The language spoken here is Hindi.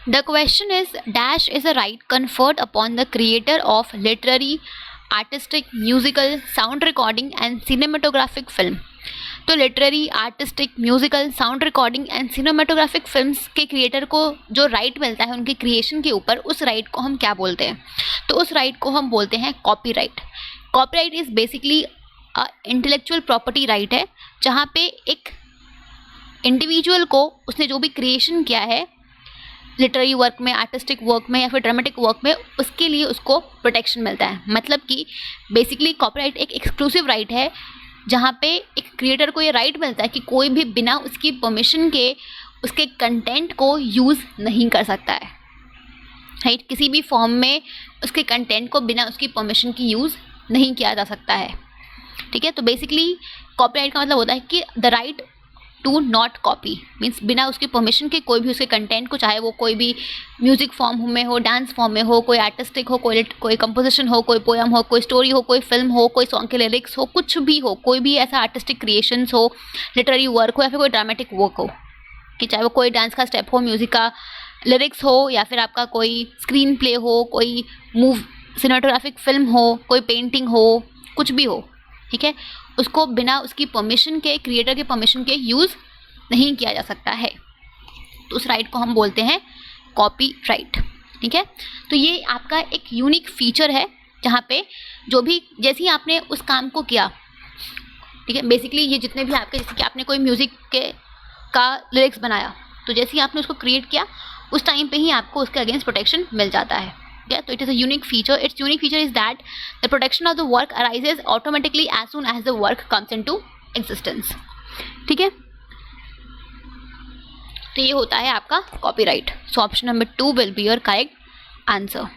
The question is dash is a right conferred upon the creator of literary, artistic, musical, sound recording and cinematographic film. तो literary, artistic, musical, sound recording and cinematographic films के क्रिएटर को जो राइट मिलता है उनके क्रिएशन के ऊपर, उस राइट को हम क्या बोलते हैं? तो उस राइट को हम बोलते हैं copyright. Copyright is basically intellectual property right है, जहाँ पे एक इंडिविजुअल को उसने जो भी क्रिएशन किया है लिटरेरी वर्क में, आर्टिस्टिक वर्क में या फिर ड्रामेटिक वर्क में, उसके लिए उसको प्रोटेक्शन मिलता है. मतलब कि बेसिकली कॉपीराइट एक एक्सक्लूसिव राइट है जहाँ पे एक क्रिएटर को ये राइट मिलता है कि कोई भी बिना उसकी परमिशन के उसके कंटेंट को यूज़ नहीं कर सकता है. राइट, किसी भी फॉर्म में उसके कंटेंट को बिना उसकी परमिशन की यूज़ नहीं किया जा सकता है. ठीक है, तो बेसिकली कॉपीराइट का मतलब होता है कि the right to not copy, means बिना उसकी परमिशन के कोई भी उसके कंटेंट को, चाहे वो कोई भी म्यूजिक फॉर्म में हो, डांस फॉर्म में हो, कोई आर्टिस्टिक हो, कोई कंपोजिशन हो, कोई पोएम हो, कोई स्टोरी हो, कोई फिल्म हो, कोई सॉन्ग के लिरिक्स हो, कुछ भी हो, कोई भी ऐसा आर्टिस्टिक क्रिएशंस हो, लिटरेरी वर्क हो या फिर कोई ड्रामेटिक वर्क हो, कि चाहे वो कोई डांस का स्टेप हो, म्यूजिक का लिरिक्स हो या फिर आपका कोई स्क्रीन प्ले हो, कोई सिनेमेटोग्राफिक फिल्म हो, कोई पेंटिंग हो, कुछ भी हो. ठीक है, उसको बिना उसकी परमिशन के, क्रिएटर के परमिशन के यूज़ नहीं किया जा सकता है. तो उस राइट को हम बोलते हैं कॉपीराइट. ठीक है, तो ये आपका एक यूनिक फीचर है जहाँ पे जो भी, जैसे ही आपने उस काम को किया, ठीक है, बेसिकली ये जितने भी आपके, जैसे कि आपने कोई म्यूज़िक का लिरिक्स बनाया, तो जैसे ही आपने उसको क्रिएट किया उस टाइम पे ही आपको उसके अगेंस्ट प्रोटेक्शन मिल जाता है. Yeah, so it is a unique feature. Its unique feature is that the protection of the work arises automatically as soon as the work comes into existence. ठीक है, तो ये होता है आपका copyright. So option number 2 will be your correct answer.